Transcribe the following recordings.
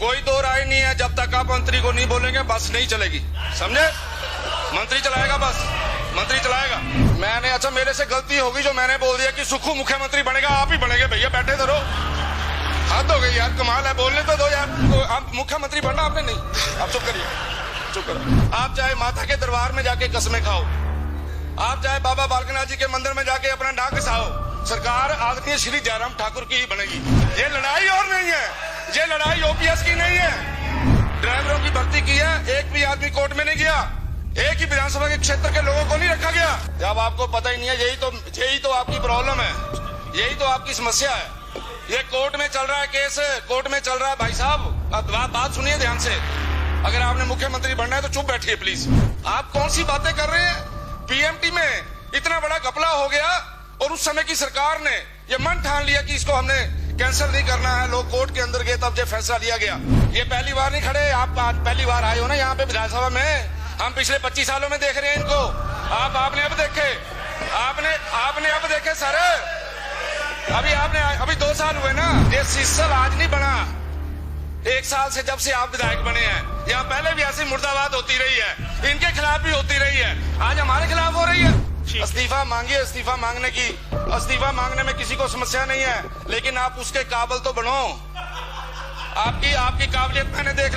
कोई दो राय नहीं है, जब तक आप मंत्री को नहीं बोलेंगे बस नहीं चलेगी, समझे? मंत्री चलाएगा, बस मंत्री चलाएगा। मैंने अच्छा मेरे से गलती होगी जो मैंने बोल दिया कि सुखू मुख्यमंत्री बनेगा। आप ही बनेंगे भैया, बैठे तो रहो। हद हो गई यार, कमाल है, बोलने तो दो यार। तो आप मुख्यमंत्री बनना आपने नहीं, आप चुप करिए, चुप करो। आप चाहे माता के दरबार में जाके कसमें खाओ, आप चाहे बाबा बालकनाथ जी के मंदिर में जाके अपना नाक घिसाओ, सरकार आदरणीय श्री जयराम ठाकुर की ही बनेगी। ये लड़ाई और नहीं है, ये लड़ाई ओपीएस की नहीं है। ड्राइवरों की भर्ती की है, एक भी आदमी कोर्ट में नहीं गया, एक ही विधानसभा के क्षेत्र के लोगों को नहीं रखा गया। जब आपको पता ही नहीं है, यही तो आपकी प्रॉब्लम है, यही तो आपकी समस्या है। ये कोर्ट में चल रहा है केस, कोर्ट में चल रहा है। भाई साहब बात सुनिए ध्यान से, अगर आपने मुख्यमंत्री बनना है तो चुप बैठिए प्लीज। आप कौन सी बातें कर रहे हैं? पीएमटी में इतना बड़ा घपला हो गया और उस समय की सरकार ने ये मन ठान लिया कि इसको हमने कैंसिल नहीं करना है। लोग कोर्ट के अंदर गए, तब ये फैसला लिया गया। ये पहली बार नहीं खड़े, आप आज पहली बार आए हो ना यहाँ पे विधानसभा में। हम पिछले 25 सालों में देख रहे हैं इनको, आपने अब देखे, आपने अब देखे सर। अभी 2 साल हुए ना, ये सीसल आज नहीं बना, 1 साल से जब से आप विधायक बने हैं। यहाँ पहले भी ऐसी मुर्दाबाद होती रही है, इनके खिलाफ भी होती रही है, आज हमारे खिलाफ हो रही है। इस्तीफा मांगिए, इस्तीफा मांगने की, इस्तीफा मांगने में किसी को समस्या नहीं है, लेकिन आप उसके काबिल तो बनो। आपकी काबिलियत मैंने देख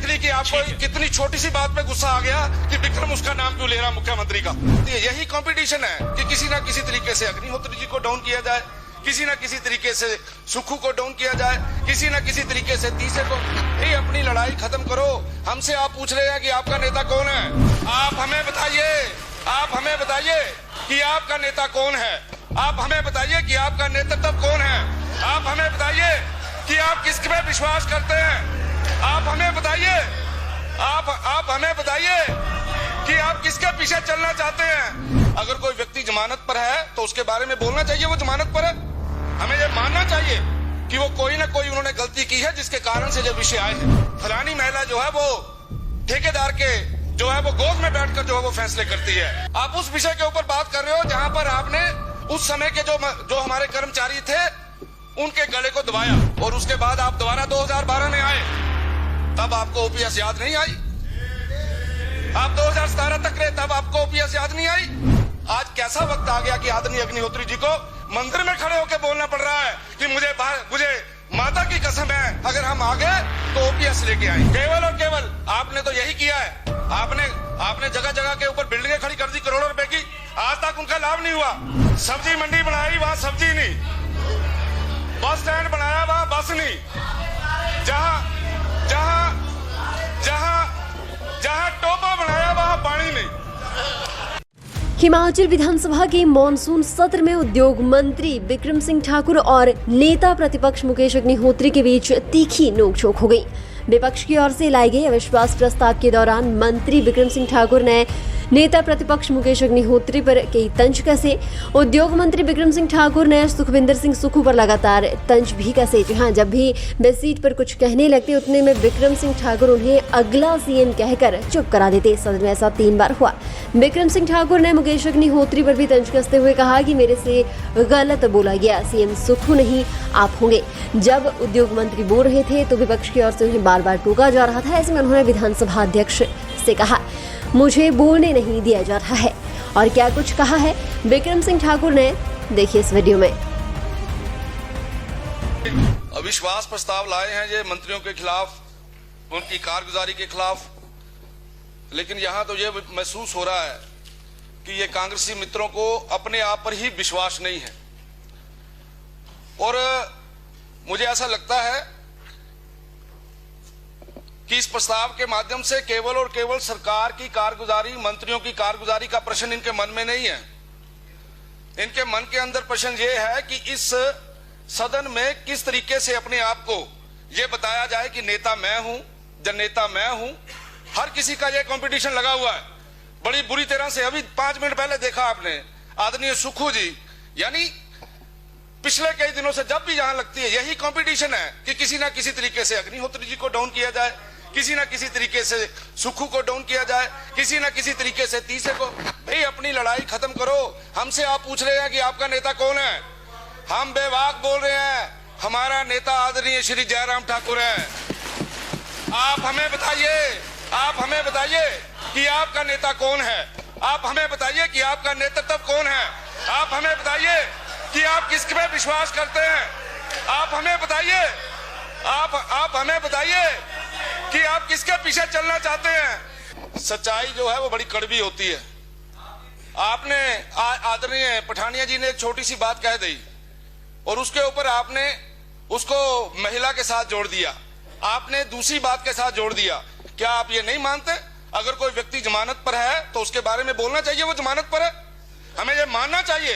ली कि आपको कितनी छोटी सी बात पे गुस्सा आ गया कि विक्रम उसका नाम क्यों ले रहा मुख्यमंत्री का। यही कंपटीशन है कि किसी ना किसी तरीके से अग्निहोत्री जी को डाउन किया जाए, किसी ना किसी तरीके से सुखू को डाउन किया जाए, किसी ना किसी तरीके से तीसरे को। ये अपनी लड़ाई खत्म करो। हमसे आप पूछ रहे हैं कि आपका नेता कौन है। आप हमें बताइए कि आपका नेता कौन है। आप हमें बताइए कि आपका नेतृत्व कौन है। आप हमें बताइए कि आप किस पे विश्वास करते हैं। आप हमें बताइए कि आप किसके पीछे चलना चाहते हैं। अगर कोई व्यक्ति जमानत पर है तो उसके बारे में बोलना चाहिए वो जमानत पर है। हमें ये मानना चाहिए कि वो कोई ना कोई उन्होंने गलती की है जिसके कारण से जो विषय आए हैं। फलानी महिला जो है वो ठेकेदार के जो है वो गोद में बैठकर जो है वो फैसले करती है। आप उस विषय के ऊपर बात कर रहे हो जहां पर आपने उस समय के जो हमारे कर्मचारी थे उनके गले को दबाया, और उसके बाद आप दोबारा 2012 में आए, तब आपको ओपीएस याद नहीं आई। आप 2017 तक रहे, तब आपको ओपीएस याद नहीं आई। आज कैसा वक्त आ गया कि आदरणीय अग्निहोत्री जी को मंदिर में खड़े होकर बोलना पड़ रहा है कि मुझे माता की कसम है अगर हम आ गए तो ओपीएस लेके आए। केवल और केवल आपने तो यही किया है। आपने जगह जगह के ऊपर बिल्डिंगें खड़ी कर दी करोड़ों रुपए की, आज तक उनका लाभ नहीं हुआ। सब्जी मंडी बनाई, वहां सब्जी नहीं। बस स्टैंड बनाया, वहां बस नहीं। जहां टोपा बनाया वहां पानी नहीं। हिमाचल विधानसभा के मॉनसून सत्र में उद्योग मंत्री विक्रम सिंह ठाकुर और नेता प्रतिपक्ष मुकेश अग्निहोत्री के बीच तीखी नोकझोंक हो गई। विपक्ष की ओर से लाए गए अविश्वास प्रस्ताव के दौरान मंत्री विक्रम सिंह ठाकुर ने नेता प्रतिपक्ष मुकेश अग्निहोत्री पर कई तंज कसे। उद्योग मंत्री विक्रम सिंह ठाकुर ने सुखविंदर सिंह सुक्खू पर लगातार तंज भी कसे। जहां जब भी वे सीट पर कुछ कहने लगते उतने में विक्रम सिंह ठाकुर उन्हें अगला सीएम कहकर चुप करा देते। सदन में ऐसा 3 बार हुआ। विक्रम सिंह ठाकुर ने मुकेश अग्निहोत्री पर भी तंज कसते हुए कहा कि मेरे से गलत बोला गया, सीएम सुक्खू नहीं आप होंगे। जब उद्योग मंत्री बोल रहे थे तो विपक्ष की ओर से उन्हें बार बार टोका जा रहा था। ऐसे में उन्होंने विधानसभा अध्यक्ष से कहा मुझे बोलने नहीं दिया जा रहा है। और क्या कुछ कहा है विक्रम सिंह ठाकुर ने, देखिए इस वीडियो में। अविश्वास प्रस्ताव लाए हैं ये मंत्रियों के खिलाफ, उनकी कारगुजारी के खिलाफ, लेकिन यहां तो ये महसूस हो रहा है कि ये कांग्रेसी मित्रों को अपने आप पर ही विश्वास नहीं है। और मुझे ऐसा लगता है कि इस प्रस्ताव के माध्यम से केवल और केवल सरकार की कारगुजारी, मंत्रियों की कारगुजारी का प्रश्न इनके मन में नहीं है। इनके मन के अंदर प्रश्न ये है कि इस सदन में किस तरीके से अपने आप को ये बताया जाए कि नेता मैं हूं, जननेता मैं हूं। हर किसी का ये कंपटीशन लगा हुआ है बड़ी बुरी तरह से। अभी 5 मिनट पहले देखा आपने आदरणीय सुक्खू जी, यानी पिछले कई दिनों से जब भी यहां लगती है यही कंपटीशन है कि किसी ना किसी तरीके से अग्निहोत्री जी को डाउन किया जाए, किसी ना किसी तरीके से सुक्खू को डाउन किया जाए, किसी ना किसी तरीके से तीसरे को। भाई अपनी लड़ाई खत्म करो। हमसे आप पूछ रहे हैं कि आपका नेता कौन है। हम बेबाक बोल रहे हैं हमारा नेता आदरणीय श्री जयराम ठाकुर है। आप हमें बताइए कि आपका नेता कौन है। आप हमें बताइए कि आपका नेतृत्व कौन है। आप हमें बताइए कि आप किस पे विश्वास करते हैं। आप हमें बताइए कि आप किसके पीछे चलना चाहते हैं। सच्चाई जो है वो बड़ी कड़वी होती है। आपने आदरणीय पठानिया जी ने एक छोटी सी बात कह दी और उसके ऊपर आपने उसको महिला के साथ जोड़ दिया, आपने दूसरी बात के साथ जोड़ दिया। क्या आप ये नहीं मानते अगर कोई व्यक्ति जमानत पर है तो उसके बारे में बोलना चाहिए वो जमानत पर है। हमें ये मानना चाहिए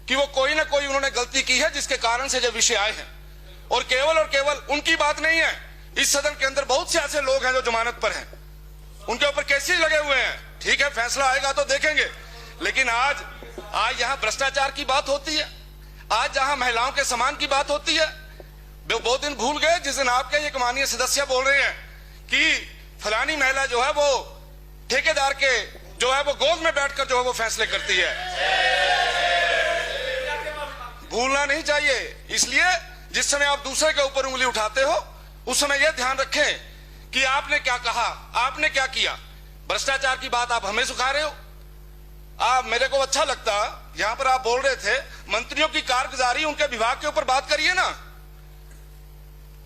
कि वो कोई ना कोई उन्होंने गलती की है जिसके कारण से जो विषय आए हैं। और केवल उनकी बात नहीं है, इस सदन के अंदर बहुत से ऐसे लोग हैं जो जमानत पर हैं, उनके ऊपर केसेस लगे हुए हैं। ठीक है, फैसला आएगा तो देखेंगे। लेकिन आज यहाँ भ्रष्टाचार की बात होती है, आज जहां महिलाओं के सम्मान की बात होती है। वो दिन भूल गए जिस दिन आपके एक माननीय सदस्य बोल रहे हैं कि फलानी महिला जो है वो ठेकेदार के जो है वो गोद में बैठकर जो है वो फैसले करती है। भूलना नहीं चाहिए। इसलिए जिस समय आप दूसरे के ऊपर उंगली उठाते हो उस समय यह ध्यान रखें कि आपने क्या कहा, आपने क्या किया। भ्रष्टाचार की बात आप हमें सिखा रहे हो। आप, मेरे को अच्छा लगता यहां पर आप बोल रहे थे मंत्रियों की कारगुजारी, उनके विभाग के ऊपर बात करिए ना।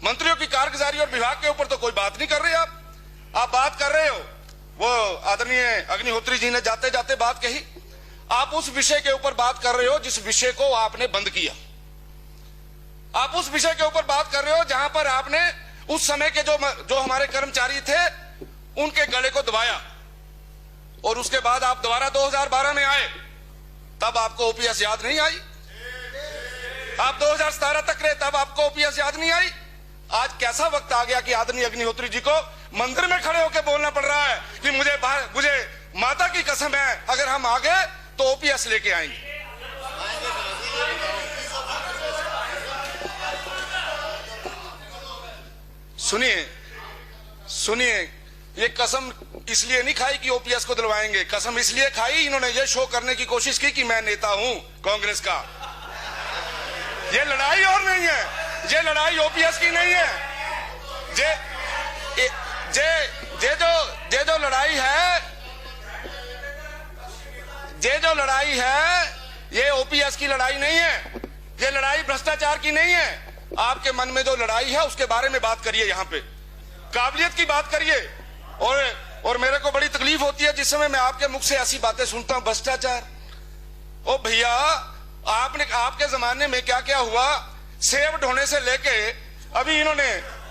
मंत्रियों की कारगुजारी और विभाग के ऊपर तो कोई बात नहीं कर रहे आप बात कर रहे हो। वो आदरणीय अग्निहोत्री जी ने जाते जाते बात कही। आप उस विषय के ऊपर बात कर रहे हो जिस विषय को आपने बंद किया। आप उस विषय के ऊपर बात कर रहे हो जहां पर आपने उस समय के जो हमारे कर्मचारी थे उनके गले को दबाया। और उसके बाद आप दोबारा 2012 में आए, तब आपको ओपीएस याद नहीं आई। आप 2017 तक रहे, तब आपको ओपीएस याद नहीं आई। आज कैसा वक्त आ गया कि आदरणीय अग्निहोत्री जी को मंदिर में खड़े होकर बोलना पड़ रहा है कि मुझे माता की कसम है अगर हम आ गए तो ओपीएस लेके आएंगे। सुनिए, ये कसम इसलिए नहीं खाई कि ओपीएस को दिलवाएंगे, कसम इसलिए खाई इन्होंने ये शो करने की कोशिश की कि मैं नेता हूं कांग्रेस का। ये लड़ाई और नहीं है, ये लड़ाई ओपीएस की नहीं है। जो लड़ाई है ये ओपीएस की लड़ाई नहीं है, ये लड़ाई भ्रष्टाचार की नहीं है। आपके मन में जो लड़ाई है उसके बारे में बात करिए, यहाँ पे काबिलियत की बात करिए। और मेरे को बड़ी तकलीफ होती है जिस समय मैं आपके मुख से ऐसी बातें सुनता हूं, भ्रष्टाचार। ओ भैया, आपके जमाने में क्या क्या हुआ, सेब ढोने से लेके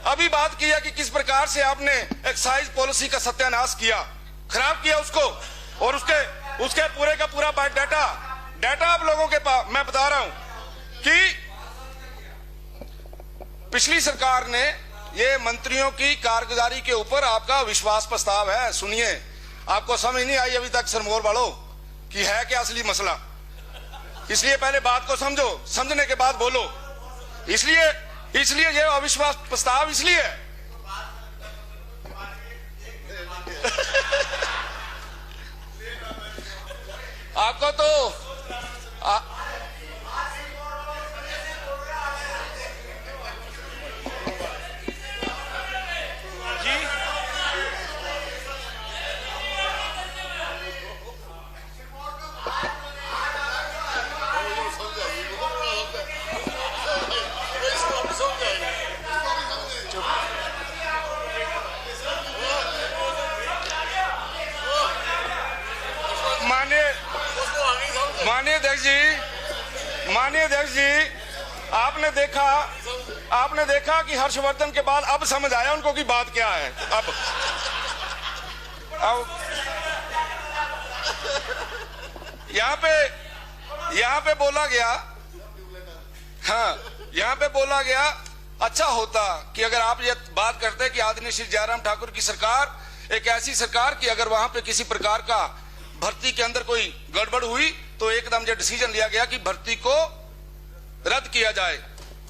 अभी बात किया कि किस प्रकार से आपने एक्साइज पॉलिसी का सत्यानाश किया, खराब किया उसको। और उसके पूरे का पूरा डाटा आप लोगों के पास मैं बता रहा हूं कि पिछली सरकार ने ये मंत्रियों की कारगुजारी के ऊपर आपका विश्वास प्रस्ताव है। सुनिए, आपको समझ नहीं आई अभी तक सिरमौर वालों कि है क्या असली मसला। इसलिए पहले बात को समझो, समझने के बाद बोलो। इसलिए ये अविश्वास प्रस्ताव इसलिए आपको तो माननीय अध्यक्ष जी, आपने देखा कि हर्षवर्धन के बाद अब समझ आया उनको कि बात क्या है। अब यहाँ पे बोला गया, हाँ, यहाँ पे बोला गया अच्छा होता कि अगर आप ये बात करते कि आदरणीय श्री जयराम ठाकुर की सरकार एक ऐसी सरकार कि अगर वहां पे किसी प्रकार का भर्ती के अंदर कोई गड़बड़ हुई तो एकदम ये डिसीजन लिया गया कि भर्ती को रद्द किया जाए।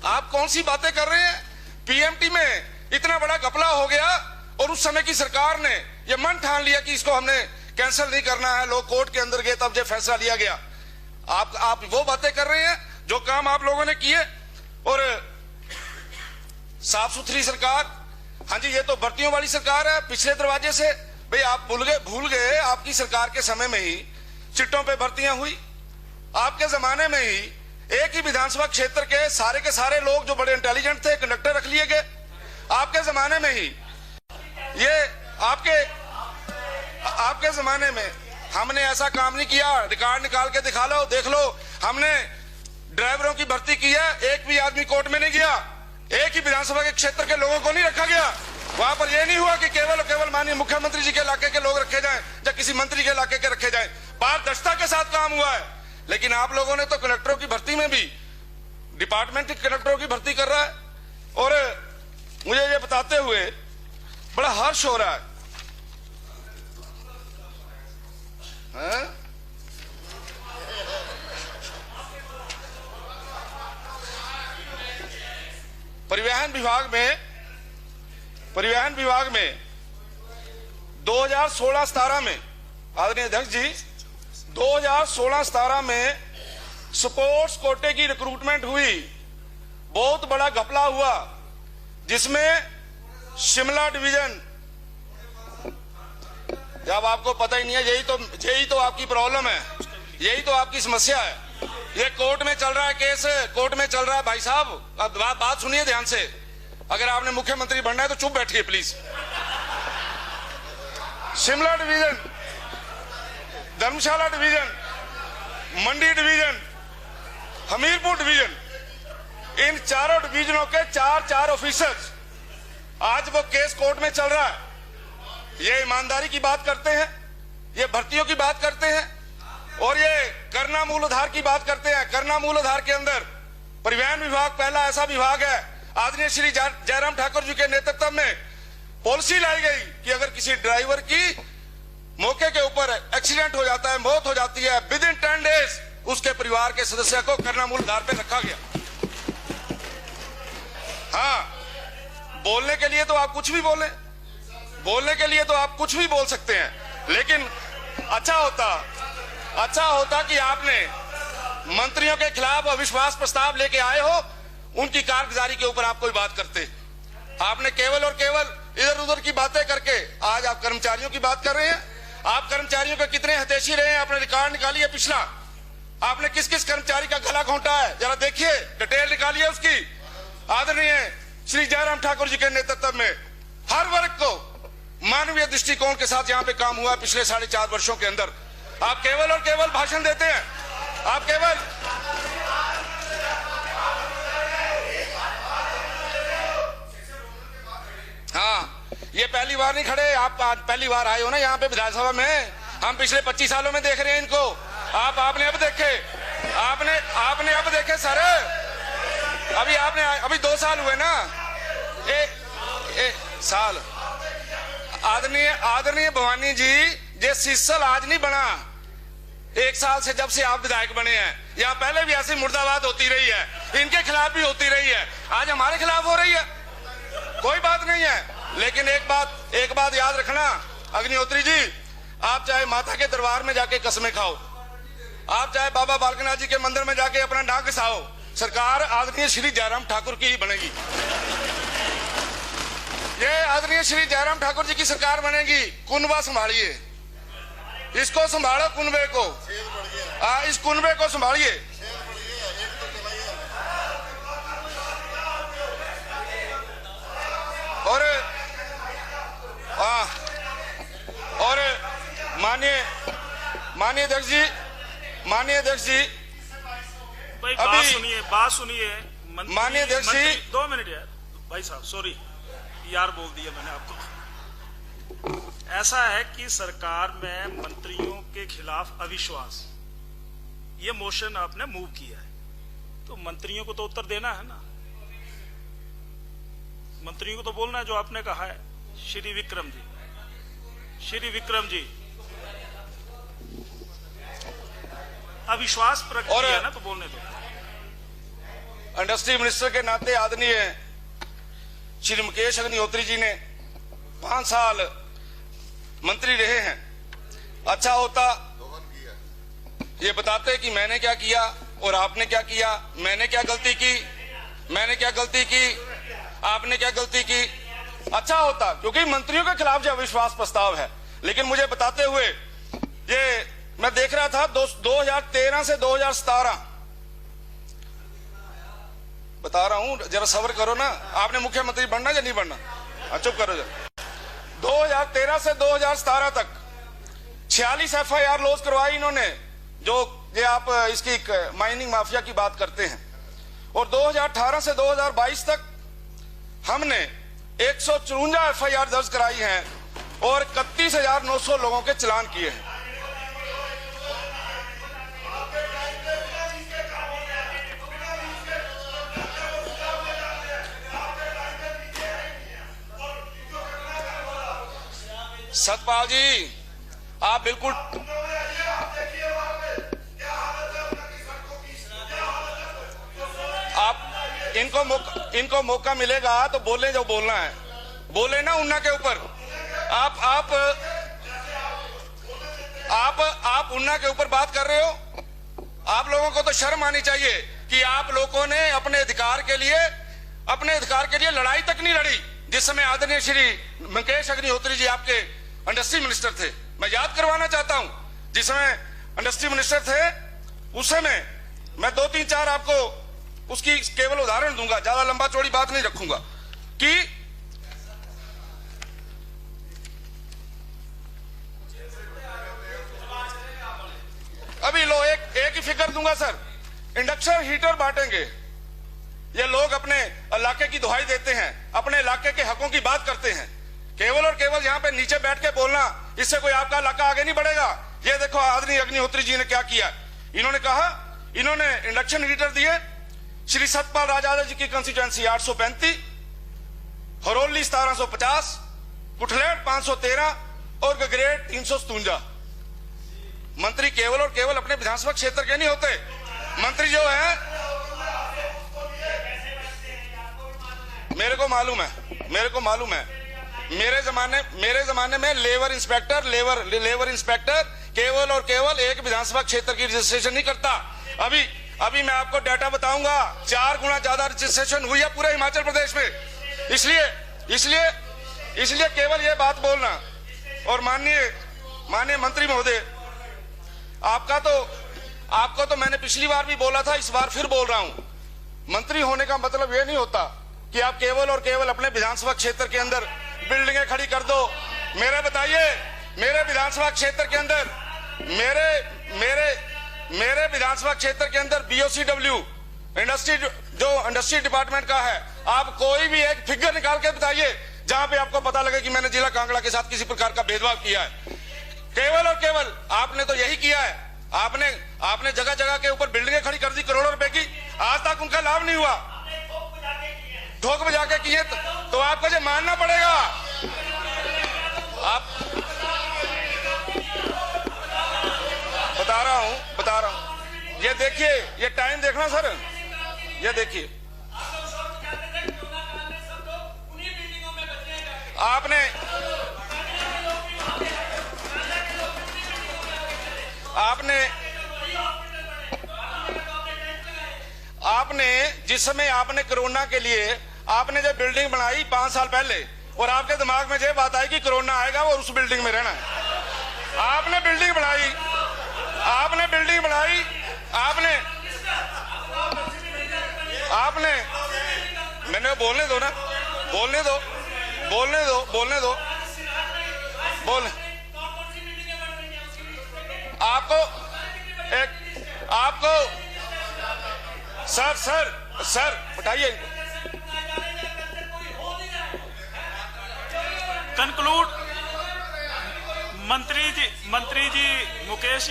आप कौन सी बातें कर रहे हैं? पीएमटी में इतना बड़ा घपला हो गया और उस समय की सरकार ने ये मन ठान लिया कि इसको हमने कैंसिल नहीं करना है। लोग कोर्ट के अंदर गए तब ये फैसला लिया गया। आप वो बातें कर रहे हैं जो काम आप लोगों ने किए। और साफ सुथरी सरकार। हाँ जी, ये तो भर्तियों वाली सरकार है, पिछले दरवाजे से। भाई आप भूल गए आपकी सरकार के समय में ही चिट्टों पे भर्तियां हुई। आपके जमाने में ही एक ही विधानसभा क्षेत्र के सारे लोग जो बड़े इंटेलिजेंट थे कंडक्टर रख लिए गए। आपके जमाने में ही ये आपके जमाने में हमने ऐसा काम नहीं किया। रिकॉर्ड निकाल के दिखा लो, देख लो। हमने ड्राइवरों की भर्ती की है, एक भी आदमी कोर्ट में नहीं गया। एक ही विधानसभा के क्षेत्र के लोगों को नहीं रखा गया। वहां पर यह नहीं हुआ कि केवल माननीय मुख्यमंत्री जी के इलाके के लोग रखे जाएं या किसी मंत्री के इलाके के रखे जाएं। पारदर्शिता के साथ काम हुआ है। लेकिन आप लोगों ने तो कलेक्टरों की भर्ती में भी डिपार्टमेंट के कलेक्टरों की भर्ती कर रहा है। और मुझे ये बताते हुए बड़ा हर्ष हो रहा है, परिवहन विभाग में 2016-17 में, आदरणीय अध्यक्ष जी, 2016-17 में स्पोर्ट्स कोटे की रिक्रूटमेंट हुई। बहुत बड़ा घपला हुआ जिसमें शिमला डिवीजन, जब आपको पता ही नहीं है, यही तो आपकी प्रॉब्लम है, यही तो आपकी समस्या है। ये कोर्ट में चल रहा है, केस कोर्ट में चल रहा है। भाई साहब, अब बात सुनिए ध्यान से। अगर आपने मुख्यमंत्री बनना है तो चुप बैठिए please. Shimla division, Dharamshala division, Mandi division, Hamirpur division, इन चारों डिवीजनों के चार ऑफिसर्स, आज वो केस कोर्ट में चल रहा है। ये ईमानदारी की बात करते हैं, ये भर्तियों की बात करते हैं और ये करना मूलाधार की बात करते हैं। करना मूलाधार के अंदर परिवहन विभाग पहला ऐसा विभाग है, आदरणीय श्री जयराम ठाकुर जी के नेतृत्व में पॉलिसी लाई गई कि अगर किसी ड्राइवर की मौके के ऊपर एक्सीडेंट हो जाता है, मौत हो जाती है, विद इन 10 डेज उसके परिवार के सदस्य को करना मूलाधार पे रखा गया। हाँ, बोलने के लिए तो आप कुछ भी बोले, बोलने के लिए तो आप कुछ भी बोल सकते हैं, लेकिन अच्छा होता कि आपने मंत्रियों के खिलाफ अविश्वास प्रस्ताव लेके आए हो, उनकी कारगुजारी के ऊपर आप कोई बात करते। आपने केवल और केवल इधर उधर की बातें करके आज आप कर्मचारियों की बात कर रहे हैं। आप कर्मचारियों के कितने हितैषी रहे हैं, आपने रिकॉर्ड निकालिए पिछला। आपने किस किस कर्मचारी का गला घोंटा है, जरा देखिए, डिटेल निकालिए उसकी। आदरणीय श्री जयराम ठाकुर जी के नेतृत्व में हर वर्ग को मानवीय दृष्टिकोण के साथ यहाँ पे काम हुआ पिछले 4.5 वर्षों के अंदर। आप केवल और केवल भाषण देते हैं, आप केवल हाँ, ये पहली बार नहीं खड़े, आप आज पहली बार आए हो ना यहाँ पे विधानसभा में। हम पिछले 25 सालों में देख रहे हैं इनको। आपने अब देखे, आपने अब देखे सर। अभी 2 साल हुए ना, एक साल। आदरणीय भवानी जी, ये सीसल आज नहीं बना, 1 साल से जब से आप विधायक बने हैं। या पहले भी ऐसी मुर्दाबाद होती रही है, इनके खिलाफ भी होती रही है, आज हमारे खिलाफ हो रही है। कोई बात नहीं है, लेकिन एक बात याद रखना अग्निहोत्री जी, आप चाहे माता के दरबार में जाके कसमें खाओ, आप चाहे बाबा बालकनाथ जी के मंदिर में जाके अपना नाक घिसाओ, सरकार आदरणीय श्री जयराम ठाकुर की ही बनेगी। ये आदरणीय श्री जयराम ठाकुर जी की सरकार बनेगी। कुनबा संभालिए, इसको संभालो, कुनबे को, इस कुनबे को संभालिए। और माननीय अध्यक्ष जी, भाई बात सुनिए माननीय अध्यक्ष जी, 2 मिनट यार भाई साहब, सॉरी यार बोल दिया मैंने आपको। ऐसा है कि सरकार में मंत्रियों के खिलाफ अविश्वास, ये मोशन आपने मूव किया है, तो मंत्रियों को तो उत्तर देना है ना, मंत्रियों को तो बोलना है जो आपने कहा है। श्री विक्रम जी अविश्वास प्रकट किया ना, तो बोलने दो। इंडस्ट्री मिनिस्टर के नाते आदरणीय श्री मुकेश अग्निहोत्री जी ने 5 साल मंत्री रहे हैं। अच्छा होता ये बताते कि मैंने क्या किया और आपने क्या किया, मैंने क्या गलती की। आपने क्या गलती की। अच्छा होता, क्योंकि मंत्रियों के खिलाफ जो अविश्वास प्रस्ताव है, लेकिन मुझे बताते हुए ये मैं देख रहा था 2013 से 2017 बता रहा हूं, जरा सब्र करो ना। आपने मुख्यमंत्री बनना या नहीं बनना? चुप करो जरा। 2013 से 2017 तक 46 FIR लॉज करवाई इन्होंने, जो ये आप इसकी माइनिंग माफिया की बात करते हैं। और 2018 से 2022 तक हमने 154 FIR दर्ज कराई हैं और 31,900 लोगों के चालान किए हैं। सतपाल जी, आप बिल्कुल इनको मौका मिलेगा तो बोले जो बोलना है, बोले ना उन्ना के ऊपर। आप उन्ना के ऊपर बात कर रहे हो। आप लोगों को तो शर्म आनी चाहिए कि आप लोगों ने अपने अधिकार के लिए लड़ाई तक नहीं लड़ी। जिस समय आदरणीय श्री मुकेश अग्निहोत्री जी आपके इंडस्ट्री मिनिस्टर थे, मैं याद करवाना चाहता हूं, जिस समय इंडस्ट्री मिनिस्टर थे उस समय मैं 2 3 4 आपको उसकी केवल उदाहरण दूंगा, ज्यादा लंबा चौड़ी बात नहीं रखूंगा। कि अभी लो एक ही फिगर दूंगा सर, इंडक्शन हीटर बांटेंगे। ये लोग अपने इलाके की दुहाई देते हैं, अपने इलाके के हकों की बात करते हैं, केवल और केवल यहां पे नीचे बैठ के बोलना, इससे कोई आपका इलाका आगे नहीं बढ़ेगा। ये देखो आदरणीय अग्निहोत्री जी ने क्या किया। इन्होंने इंडक्शन हीटर दिए श्री सतपाल राजदा जी की कंस्टिट्यूएंसी 835, हरोली 1750, कुठलेट 513 और गगरेट 357। मंत्री केवल और केवल अपने विधानसभा क्षेत्र के नहीं होते। मंत्री जो है, मेरे को मालूम है, मेरे जमाने में लेबर इंस्पेक्टर केवल और केवल एक विधानसभा क्षेत्र की रजिस्ट्रेशन नहीं करता। अभी मैं आपको डाटा बताऊंगा, 4 गुना ज्यादा रजिस्ट्रेशन हुई है पूरे हिमाचल प्रदेश में। इसलिए केवल ये बात बोलना। और माननीय मंत्री महोदय, आपको तो मैंने पिछली बार भी बोला था, इस बार फिर बोल रहा हूं। मंत्री होने का मतलब यह नहीं होता कि आप केवल और केवल अपने विधानसभा क्षेत्र के अंदर बिल्डिंगें खड़ी कर दो। मेरे बताइए, मेरे विधानसभा क्षेत्र के अंदर मेरे विधानसभा क्षेत्र के अंदर BOCW इंडस्ट्री डिपार्टमेंट का है। आप कोई भी एक फिगर निकाल के बताइए जहां पे आपको पता लगे कि मैंने जिला कांगड़ा के साथ किसी प्रकार का भेदभाव किया है। केवल और केवल आपने तो यही किया है। आपने जगह जगह के ऊपर बिल्डिंगें खड़ी कर दी करोड़ों रुपए की, आज तक उनका लाभ नहीं हुआ। ठोक बजा के किए तो आपको ये मानना पड़ेगा। आप बता रहा हूं। ये देखिए, ये टाइम देखना सर, ये देखिए आपने जिस समय आपने कोरोना के लिए आपने जो बिल्डिंग बनाई 5 साल पहले, और आपके दिमाग में ये बात आई कि कोरोना आएगा और उस बिल्डिंग में रहना है। आपने बिल्डिंग बनाई, मैंने बोलने दो ना, बोलने दो आपको सर बताइए। कंक्लूड मंत्री जी मुकेश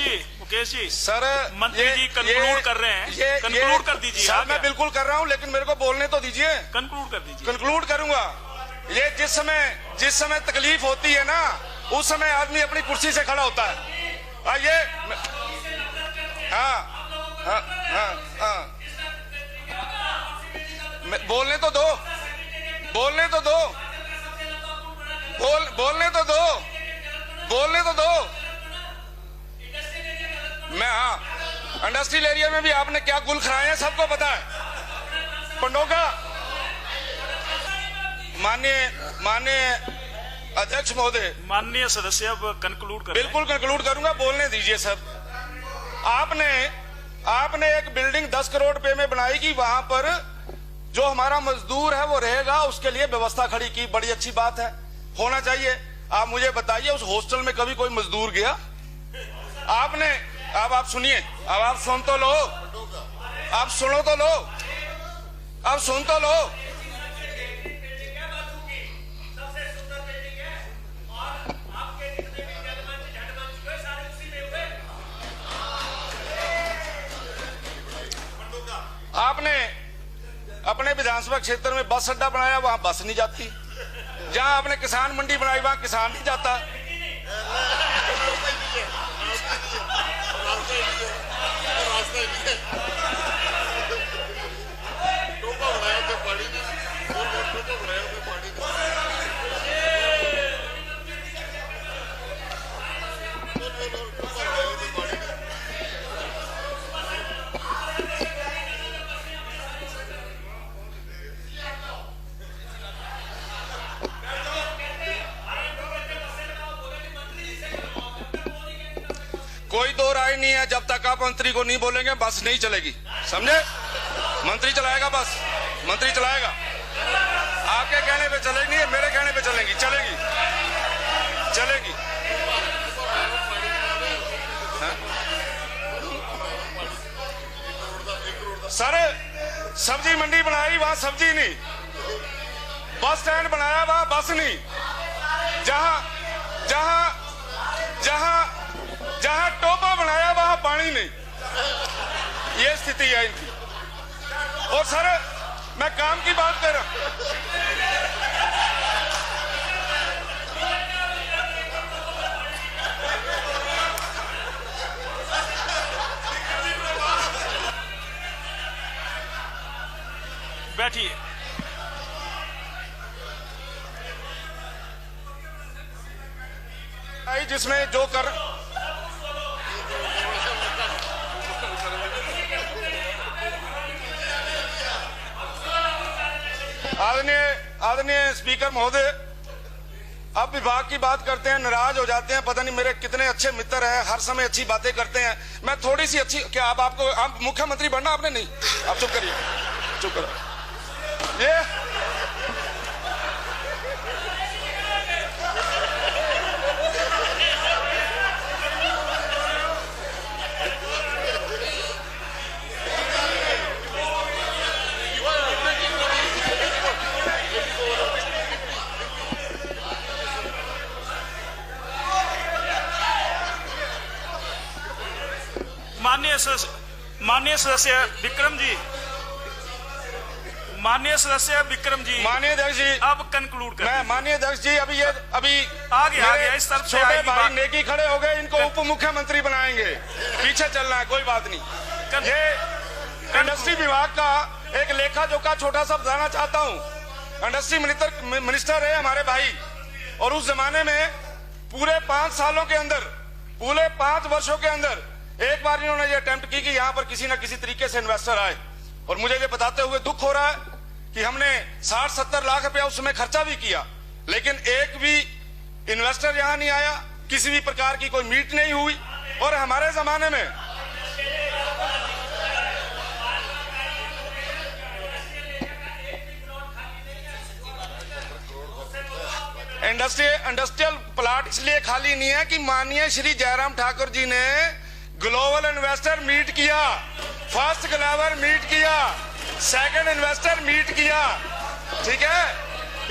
जी सर, मंत्री जी कंक्लूड कर रहे हैं, कंक्लूड कर दीजिए। सर मैं बिल्कुल कर रहा हूं, लेकिन मेरे को बोलने तो दीजिए। कंक्लूड कर दीजिए। कंक्लूड करूंगा। ये जिस समय तकलीफ होती है ना, उस समय आदमी अपनी कुर्सी से खड़ा होता है। ये हाँ बोलने तो दो मैं, हाँ, इंडस्ट्रियल एरिया में भी आपने क्या गुल खराए हैं सबको पता है। पंडोगा माननीय अध्यक्ष महोदय, माननीय सदस्य अब कंक्लूड कर बिल्कुल कंक्लूड करूंगा, बोलने दीजिए सर। आपने एक बिल्डिंग 10 करोड़ रुपए में बनाई कि वहां पर जो हमारा मजदूर है वो रहेगा, उसके लिए व्यवस्था खड़ी की, बड़ी अच्छी बात है, होना चाहिए। आप मुझे बताइए उस हॉस्टल में कभी कोई मजदूर गया? आपने, अब आप सुनिए, अब आप सुन तो लो, आप सुनो तो लो, आप सुन तो लो। आपने अपने विधानसभा क्षेत्र में बस अड्डा बनाया, वहां बस नहीं जाती। जहां आपने किसान मंडी बनाई वहां किसान नहीं जाता। कोई दो राय नहीं है, जब तक आप मंत्री को नहीं बोलेंगे बस नहीं चलेगी, समझे? मंत्री चलाएगा, बस मंत्री चलाएगा। आपके कहने पे चलेगी नहीं, मेरे कहने पे चलेगी, चलेगी। सर, सब्जी मंडी बनाई, वहां सब्जी नहीं। बस स्टैंड बनाया, वहां बस नहीं। जहां टोपा बनाया वहां पानी नहीं। ये स्थिति है इनकी। और सर, मैं काम की बात कर रहा हूं। बैठिए। जिसमें जो कर आदरणीय स्पीकर महोदय, अब विभाग की बात करते हैं, नाराज हो जाते हैं। पता नहीं मेरे कितने अच्छे मित्र हैं, हर समय अच्छी बातें करते हैं। मैं थोड़ी सी अच्छी, क्या आप मुख्यमंत्री बनना आपने? नहीं, आप चुप करिए, चुप करो। ये माननीय सदस्य विक्रम जी, माननीय अध्यक्ष जी, अब कंक्लूड कर। मैं माननीय अध्यक्ष जी, अभी आ गया इस तरफ से छोटे भाई नेकी खड़े हो गए, इनको उप मुख्यमंत्री बनाएंगे। पीछे चलना है, कोई बात नहीं। ये इंडस्ट्री विभाग का एक लेखा जोखा छोटा सा बताना चाहता हूँ। इंडस्ट्री मिनिस्टर है हमारे भाई, और उस जमाने में पूरे 5 सालों के अंदर, पूरे 5 वर्षों के अंदर एक बार इन्होंने ये अटेम्प्ट की कि यहाँ पर किसी न किसी तरीके से इन्वेस्टर आए। और मुझे ये बताते हुए दुख हो रहा है कि हमने 60-70 लाख रुपया उस समय खर्चा भी किया, लेकिन एक भी इन्वेस्टर यहाँ नहीं आया, किसी भी प्रकार की कोई मीट नहीं हुई। और हमारे जमाने में इंडस्ट्रियल प्लाट इसलिए खाली नहीं है कि माननीय श्री जयराम ठाकुर जी ने ग्लोबल इन्वेस्टर मीट किया, फर्स्ट ग्लोबल मीट किया, सेकंड इन्वेस्टर मीट किया, ठीक है?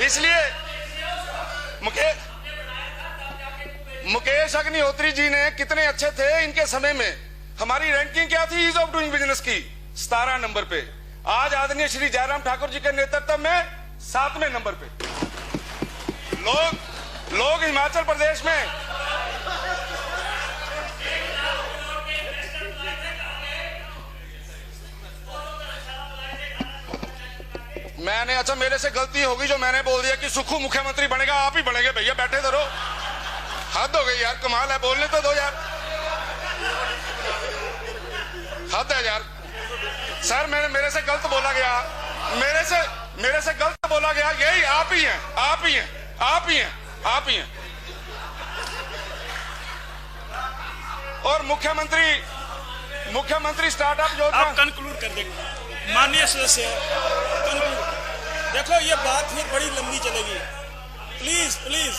इसलिए मुकेश अग्निहोत्री जी ने कितने अच्छे थे इनके समय में। हमारी रैंकिंग क्या थी ईज ऑफ डूइंग बिजनेस की? 17 नंबर पे। आज आदरणीय श्री जयराम ठाकुर जी के नेतृत्व में 7वें नंबर पे। लोग हिमाचल प्रदेश में मैंने, अच्छा मेरे से गलती होगी जो मैंने बोल दिया कि सुखू मुख्यमंत्री बनेगा। आप ही बनेंगे भैया, बैठे तो रहो। हद हो गई यार, कमाल है, बोलने तो दो यार, हद है यार। सर मेरे से गलत बोला गया, मेरे से गलत बोला गया, यही आप ही हैं, आप ही हैं, आप ही हैं, आप ही हैं। और मुख्यमंत्री स्टार्टअप योजना, आप कंक्लूड कर दें माननीय सदस्य, कंक्लूड। देखो ये बात फिर बड़ी लंबी चलेगी, प्लीज प्लीज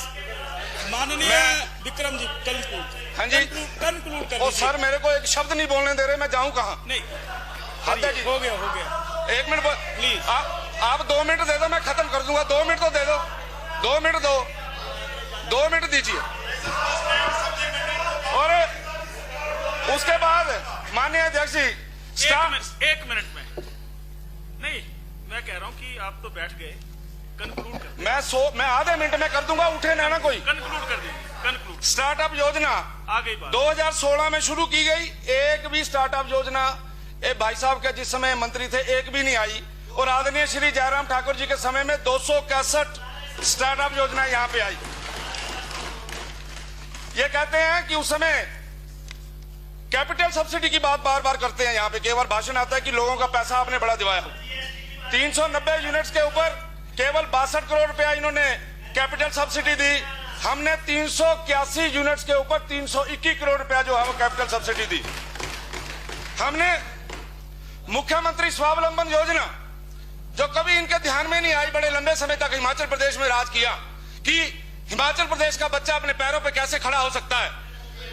माननीय विक्रम जी कंक्लूड। हाँ जी, कंक्लूड कर ओ सर मेरे को एक शब्द नहीं बोलने दे रहे, मैं जाऊं कहां? नहीं हद है जी। हो गया 1 मिनट प्लीज। आप 2 मिनट दे दो, मैं खत्म कर दूंगा। 2 मिनट तो दे दो, 2 मिनट दो, 2 मिनट दीजिए। और उसके बाद माननीय अध्यक्ष जी, एक मिनट में नहीं, मैं कह रहा हूं कि आप तो बैठ गए, कंक्लूड कर। मैं आधे मिनट में कर दूंगा, उठे ना कोई। कंक्लूड कर दीजिए, कंक्लूड। स्टार्टअप योजना आ गई बात 2016 में शुरू की गई, एक भी स्टार्टअप योजना भाई साहब के जिस समय मंत्री थे एक भी नहीं आई। और आदरणीय श्री जयराम ठाकुर जी के समय में 261 स्टार्टअप योजना यहां पे आई। ये कहते हैं कि उस समय कैपिटल सब्सिडी की बात बार बार करते हैं, यहां पे केवल भाषण आता है कि लोगों का पैसा आपने बड़ा दिवाया। 390 यूनिट्स के ऊपर केवल 62 करोड़ रुपया इन्होंने कैपिटल सब्सिडी दी। हमने 381 यूनिट्स के ऊपर 321 करोड़ रुपया जो है वो कैपिटल सब्सिडी दी। हमने मुख्यमंत्री स्वावलंबन योजना, जो कभी इनके ध्यान में नहीं आई, बड़े लंबे समय तक हिमाचल प्रदेश में राज किया कि हिमाचल प्रदेश का बच्चा अपने पैरों पर कैसे खड़ा हो सकता है।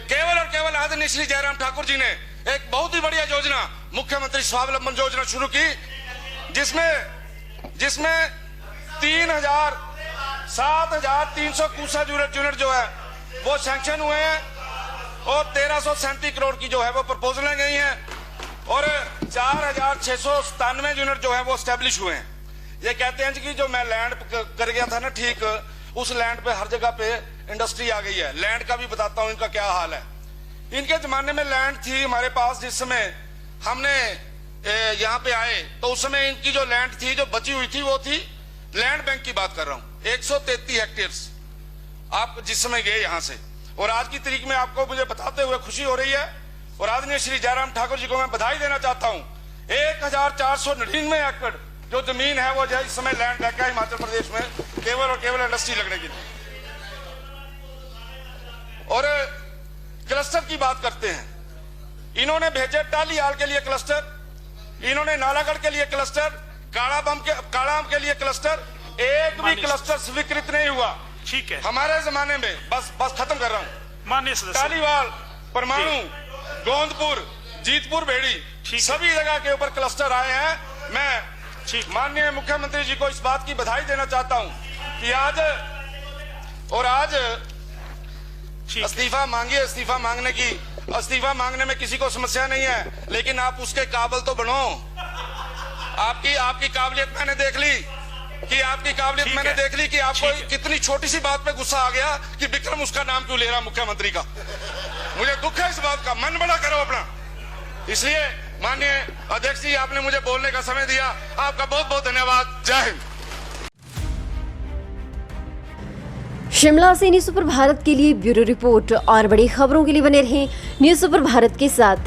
केवल और केवल आदरणीय श्री जयराम ठाकुर जी ने एक बहुत ही बढ़िया योजना मुख्यमंत्री स्वावलंबन योजना शुरू की, जिसमें 7,361 यूनिट जो है वो सैंक्शन हुए हैं और 1337 करोड़ की जो है वो प्रपोजलें गई हैं और 4,697 यूनिट जो है वो स्टैब्लिश हुए हैं। ये कहते हैं कि जो मैं लैंड कर गया था ना, ठीक उस लैंड पे हर जगह पे इंडस्ट्री आ गई है। लैंड का भी बताता हूं इनका क्या हाल है। इनके जमाने में लैंड थी हमारे पास, जिस समय हमने यहाँ पे आए तो उस समय इनकी जो लैंड थी जो बची हुई थी वो थी, लैंड बैंक की बात कर रहा हूं, 133 हेक्टेयर्स आप जिस समय गए यहां से। और आज की तारीख में आपको मुझे बताते हुए खुशी हो रही है और आदरणीय श्री जयराम ठाकुर जी को मैं बधाई देना चाहता हूं। 1499 एकड़ जो जमीन है वो इस समय लैंड बैंक है हिमाचल प्रदेश में, केवल और केवल इंडस्ट्री लगने के लिए। और क्लस्टर की बात करते हैं, इन्होंने भेजे टालीहाल के लिए क्लस्टर, इन्होंने नालागढ़ के लिए क्लस्टर, काड़ाम के लिए क्लस्टर, एक भी क्लस्टर स्वीकृत नहीं हुआ। ठीक है, हमारे जमाने में बस खत्म कर रहा हूं। माननीय सदस्य, टालीवाल, परमाणु, गोंदपुर, जीतपुर, भेड़ी, सभी जगह के ऊपर क्लस्टर आए हैं। मैं माननीय मुख्यमंत्री जी को इस बात की बधाई देना चाहता हूं कि आज इस्तीफा मांगिए, इस्तीफा मांगने में किसी को समस्या नहीं है, लेकिन आप उसके काबिल तो बनो। आपकी काबिलियत मैंने देख ली कि आपको कितनी छोटी सी बात पे गुस्सा आ गया कि विक्रम उसका नाम क्यों ले रहा मुख्यमंत्री का। मुझे दुख है इस बात का, मन बड़ा करो अपना। इसलिए माननीय अध्यक्ष जी, आपने मुझे बोलने का समय दिया, आपका बहुत बहुत धन्यवाद। जय हिंद। शिमला से न्यूज़ सुपर भारत के लिए ब्यूरो रिपोर्ट। और बड़ी खबरों के लिए बने रहें न्यूज़ सुपर भारत के साथ।